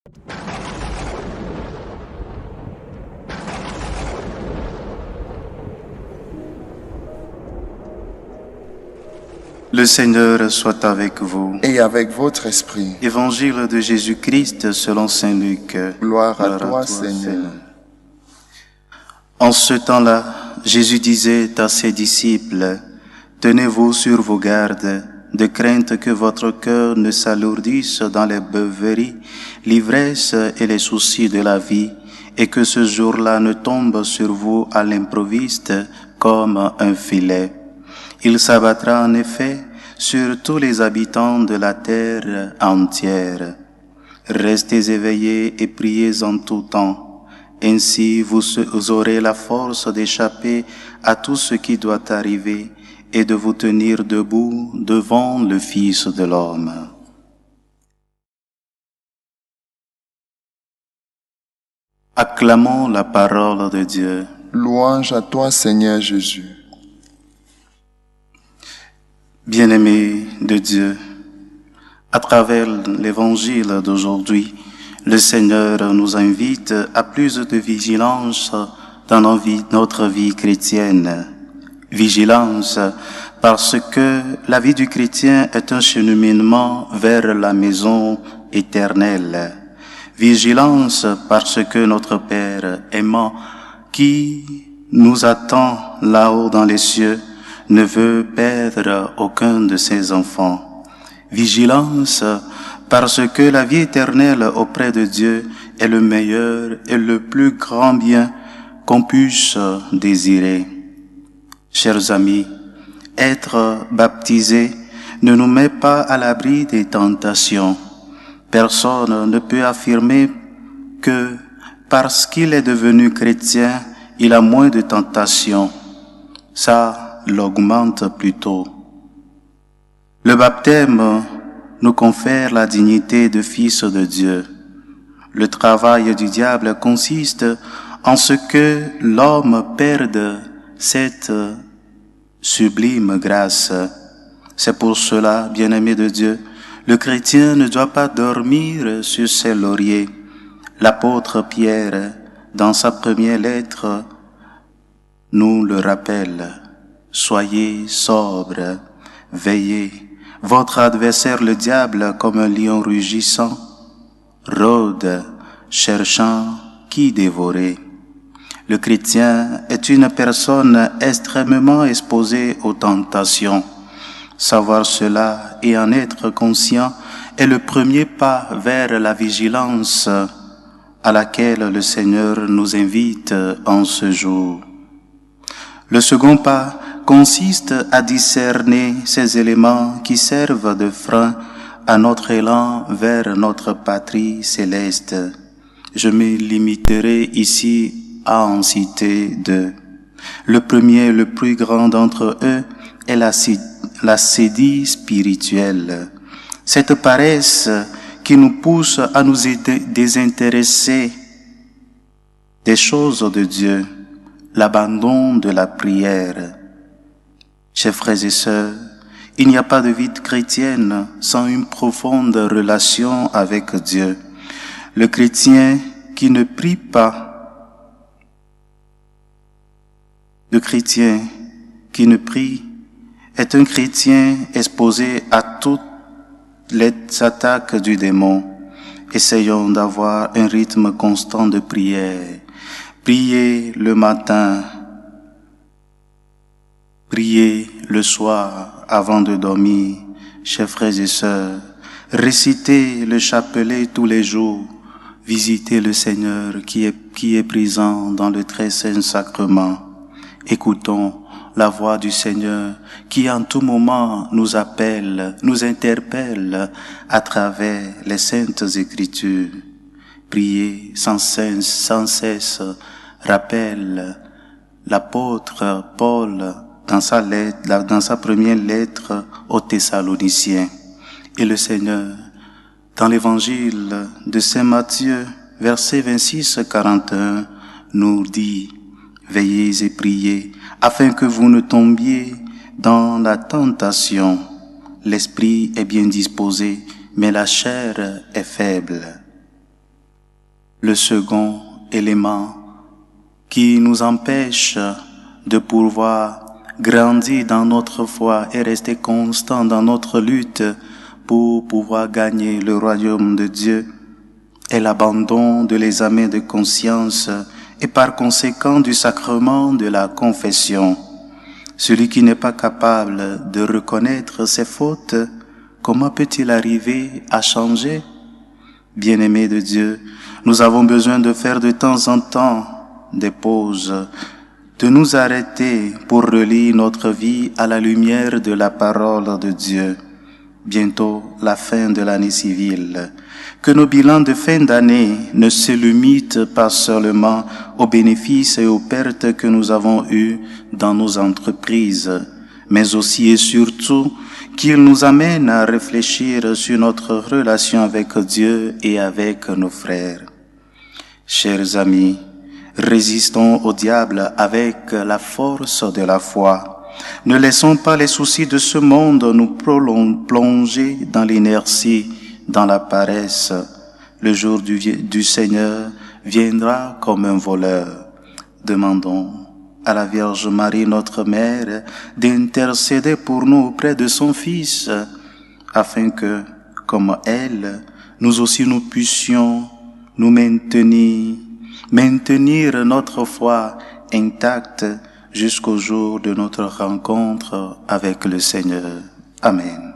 Le Seigneur soit avec vous. Et avec votre esprit. Évangile de Jésus-Christ selon saint Luc. Gloire à toi, Seigneur. En ce temps-là, Jésus disait à ses disciples, « Tenez-vous sur vos gardes, de crainte que votre cœur ne s'alourdisse dans les beuveries, l'ivresse et les soucis de la vie, et que ce jour-là ne tombe sur vous à l'improviste comme un filet. Il s'abattra en effet sur tous les habitants de la terre entière. Restez éveillés et priez en tout temps. Ainsi vous aurez la force d'échapper à tout ce qui doit arriver et de vous tenir debout devant le Fils de l'homme. » Acclamons la parole de Dieu. Louange à toi, Seigneur Jésus. Bien-aimés de Dieu, à travers l'évangile d'aujourd'hui, le Seigneur nous invite à plus de vigilance dans notre vie chrétienne. Vigilance parce que la vie du chrétien est un cheminement vers la maison éternelle. Vigilance parce que notre Père aimant, qui nous attend là-haut dans les cieux, ne veut perdre aucun de ses enfants. Vigilance parce que la vie éternelle auprès de Dieu est le meilleur et le plus grand bien qu'on puisse désirer. Chers amis, être baptisé ne nous met pas à l'abri des tentations. Personne ne peut affirmer que parce qu'il est devenu chrétien, il a moins de tentations. Ça l'augmente plutôt. Le baptême nous confère la dignité de fils de Dieu. Le travail du diable consiste en ce que l'homme perde cette sublime grâce. C'est pour cela, bien-aimé de Dieu, le chrétien ne doit pas dormir sur ses lauriers. L'apôtre Pierre, dans sa première lettre, nous le rappelle. Soyez sobres, veillez. Votre adversaire le diable, comme un lion rugissant, rôde, cherchant qui dévorer. Le chrétien est une personne extrêmement exposée aux tentations. Savoir cela et en être conscient est le premier pas vers la vigilance à laquelle le Seigneur nous invite en ce jour. Le second pas consiste à discerner ces éléments qui servent de frein à notre élan vers notre patrie céleste. Je me limiterai ici à en citer deux. Le premier et le plus grand d'entre eux est la sédie spirituelle. Cette paresse qui nous pousse à nous désintéresser des choses de Dieu, l'abandon de la prière. Chers frères et sœurs, il n'y a pas de vie chrétienne sans une profonde relation avec Dieu. Le chrétien qui ne prie pas, le chrétien qui ne prie est un chrétien exposé à toutes les attaques du démon. Essayons d'avoir un rythme constant de prière. Priez le matin, priez le soir avant de dormir, chers frères et sœurs. Récitez le chapelet tous les jours. Visitez le Seigneur qui est présent dans le très saint sacrement. Écoutons la voix du Seigneur qui en tout moment nous appelle, nous interpelle à travers les saintes Écritures. Priez sans cesse, rappelle l'apôtre Paul dans sa première lettre aux Thessaloniciens. Et le Seigneur, dans l'évangile de Saint Matthieu, verset 26-41, nous dit, veillez et priez, afin que vous ne tombiez dans la tentation. L'esprit est bien disposé, mais la chair est faible. le second élément qui nous empêche de pouvoir grandir dans notre foi et rester constant dans notre lutte pour pouvoir gagner le royaume de Dieu est l'abandon de l'examen de conscience et par conséquent du sacrement de la confession. Celui qui n'est pas capable de reconnaître ses fautes, comment peut-il arriver à changer? Bien-aimés de Dieu, nous avons besoin de faire de temps en temps des pauses, de nous arrêter pour relire notre vie à la lumière de la parole de Dieu. Bientôt la fin de l'année civile. Que nos bilans de fin d'année ne se limitent pas seulement aux bénéfices et aux pertes que nous avons eus dans nos entreprises, mais aussi et surtout qu'ils nous amènent à réfléchir sur notre relation avec Dieu et avec nos frères. Chers amis, résistons au diable avec la force de la foi. Ne laissons pas les soucis de ce monde nous plonger dans l'inertie, dans la paresse. Le jour du Seigneur viendra comme un voleur. Demandons à la Vierge Marie, notre Mère, d'intercéder pour nous auprès de son Fils, afin que, comme elle, nous aussi nous puissions nous maintenir notre foi intacte jusqu'au jour de notre rencontre avec le Seigneur. Amen.